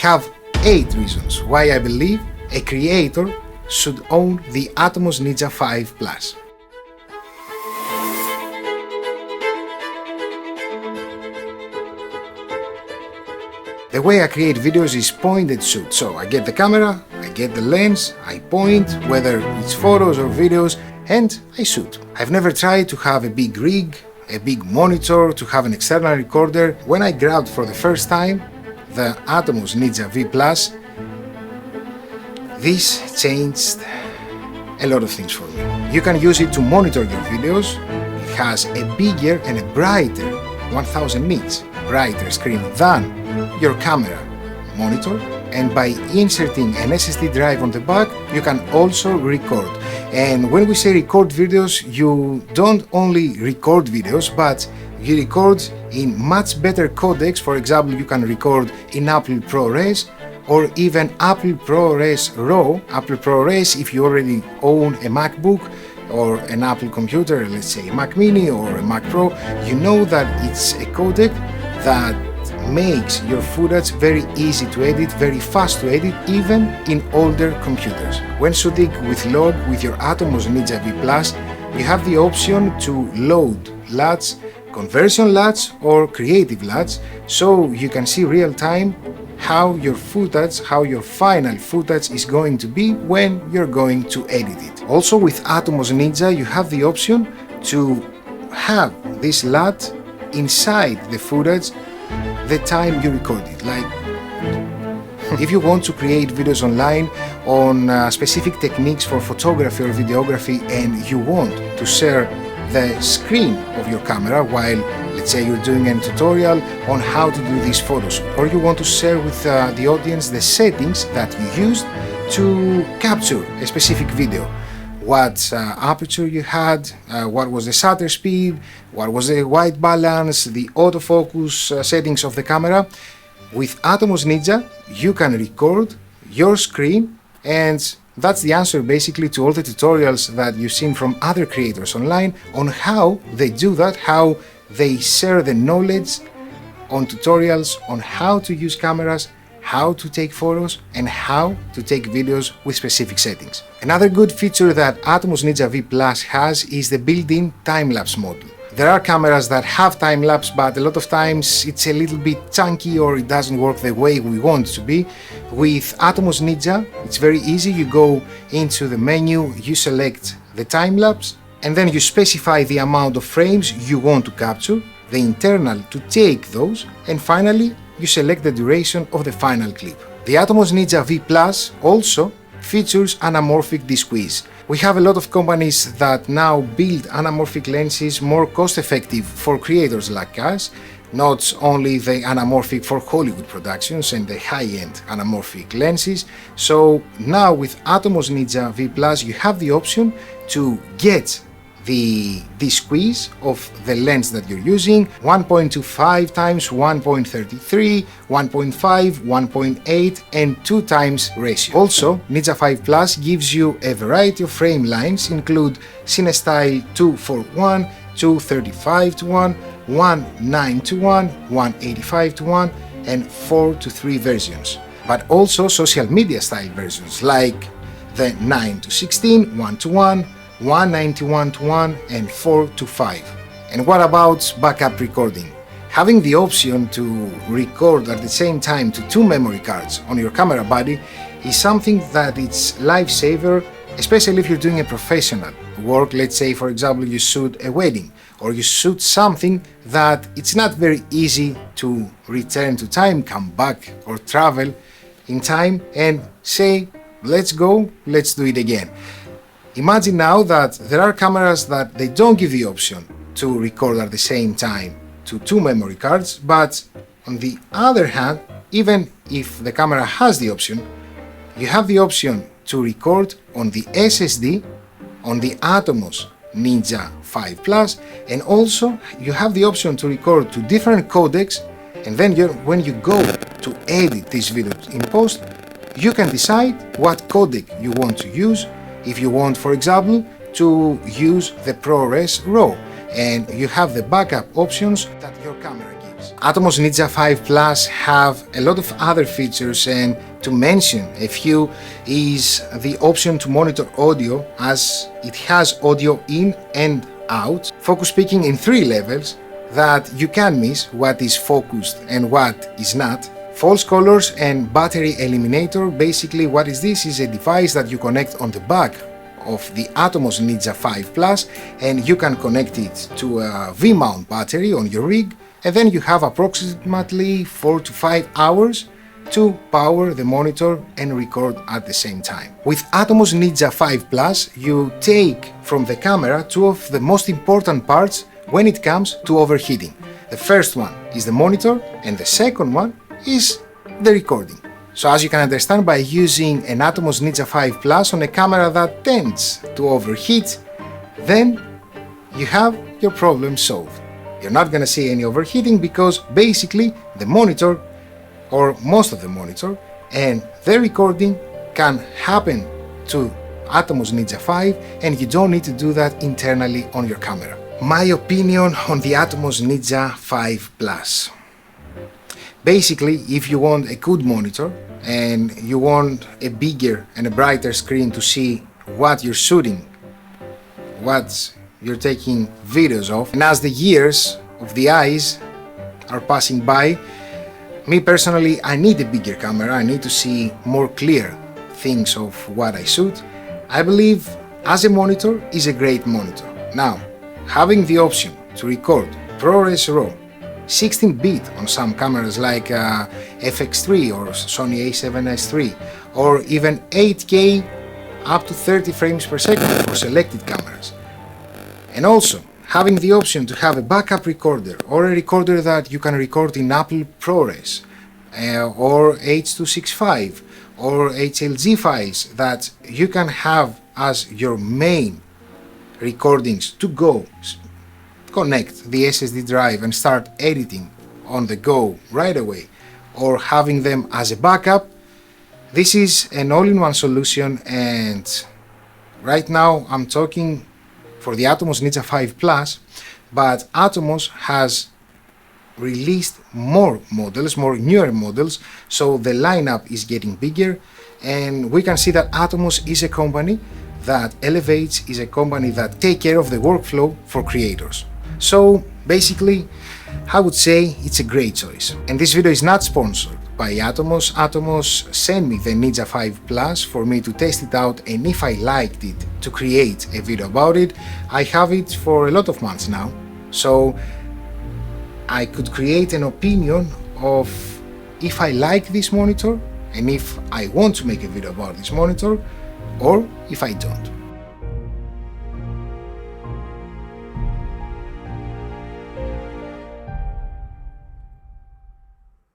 have 8 reasons why I believe a creator should own the Atomos Ninja 5 Plus. The way I create videos is point and shoot. So I get the camera, I get the lens, I point, whether it's photos or videos, and I shoot. I've never tried to have a big rig, a big monitor, to have an external recorder. When I grabbed for the first time the Atomos Ninja V Plus, this changed a lot of things for me. You can use it to monitor your videos. It has a bigger and a brighter 1000 nits brighter screen than your camera monitor, and by inserting an SSD drive on the back you can also record. And when we say record videos, you don't only record videos, but you record in much better codecs. For example, you can record in Apple ProRes or even Apple ProRes RAW. Apple ProRes, if you already own a MacBook or an Apple computer, let's say a Mac Mini or a Mac Pro, you know that it's a codec that makes your footage very easy to edit, very fast to edit, even in older computers. When shooting with log with your Atomos Ninja V Plus, you have the option to load LUTs, conversion LUTs or creative LUTs, so you can see real time how your footage, how your final footage is going to be when you're going to edit it. Also with Atomos Ninja you have the option to have this LUT inside the footage the time you record it. Like if you want to create videos online on specific techniques for photography or videography, and you want to share the screen of your camera while, let's say, you're doing a tutorial on how to do these photos, or you want to share with the audience the settings that you used to capture a specific video, what aperture you had, what was the shutter speed, what was the white balance, the autofocus settings of the camera. With Atomos Ninja you can record your screen, and that's the answer basically to all the tutorials that you've seen from other creators online on how they do that, how they share the knowledge on tutorials on how to use cameras, how to take photos, and how to take videos with specific settings. Another good feature that Atomos Ninja V Plus has is the built-in time-lapse mode. There are cameras that have time-lapse, but a lot of times it's a little bit chunky or it doesn't work the way we want it to be. With Atomos Ninja it's very easy. You go into the menu, you select the time-lapse, and then you specify the amount of frames you want to capture, the internal to take those, and finally you select the duration of the final clip. The Atomos Ninja V Plus also features anamorphic desqueeze. We have a lot of companies that now build anamorphic lenses more cost effective for creators like us, not only the anamorphic for Hollywood productions and the high-end anamorphic lenses. So now with Atomos Ninja V Plus you have the option to get the desqueeze of the lens that you're using, 1.25 times 1.33, 1.5, 1.8 and 2 times ratio. Also, Ninja 5 Plus gives you a variety of frame lines, include CineStyle 2:1, 2:35:1, 1:9:1, 1:85:1 and 4:3 versions, but also social media style versions like the 9:16, 1:1, 1:91:1 and 4:5. And what about backup recording? Having the option to record at the same time to 2 memory cards on your camera body is something that it's lifesaver, especially if you're doing a professional work. Let's say for example you shoot a wedding or you shoot something that it's not very easy to return to time, come back or travel in time and say let's go, let's do it again. Imagine now that there are cameras that they don't give the option to record at the same time to 2 memory cards, but on the other hand, even if the camera has the option, you have the option to record on the SSD on the Atomos Ninja 5 Plus, and also you have the option to record to different codecs, and then when you go to edit this video in post, you can decide what codec you want to use. If you want, for example, to use the ProRes RAW, and you have the backup options that your camera gives. Atomos Ninja 5 Plus have a lot of other features, and to mention a few is the option to monitor audio, as it has audio in and out, focus peaking in 3 levels that you can miss what is focused and what is not, false colors and battery eliminator. Basically what is this is a device that you connect on the back of the Atomos Ninja 5 Plus, and you can connect it to a V-mount battery on your rig, and then you have approximately 4 to 5 hours to power the monitor and record at the same time. With Atomos Ninja 5 Plus, you take from the camera 2 of the most important parts when it comes to overheating. The first one is the monitor, and the second one is the recording. So as you can understand, by using an Atomos Ninja 5 Plus on a camera that tends to overheat, then you have your problem solved. You're not gonna see any overheating because basically the monitor, or most of the monitor, and the recording can happen to Atomos Ninja 5, and you don't need to do that internally on your camera. My opinion on the Atomos Ninja 5 Plus. Basically, if you want a good monitor and you want a bigger and a brighter screen to see what you're shooting, what you're taking videos of, and as the years of the eyes are passing by, me personally, I need a bigger camera, I need to see more clear things of what I shoot. I believe as a monitor is a great monitor. Now, having the option to record ProRes RAW 16-bit on some cameras like FX3 or Sony a7S III, or even 8K up to 30 frames per second for selected cameras. And also having the option to have a backup recorder, or a recorder that you can record in Apple ProRes or H.265 or HLG files that you can have as your main recordings to go, connect the SSD drive and start editing on the go right away, or having them as a backup. This is an all-in-one solution, and right now I'm talking for the Atomos Ninja 5 Plus, but Atomos has released more models, more newer models, so the lineup is getting bigger, and we can see that Atomos is a company that elevates, is a company that takes care of the workflow for creators. So basically, I would say it's a great choice. And this video is not sponsored by Atomos. Atomos sent me the Ninja 5 Plus for me to test it out, and if I liked it, to create a video about it. I have it for a lot of months now, so I could create an opinion of if I like this monitor and if I want to make a video about this monitor, or if I don't.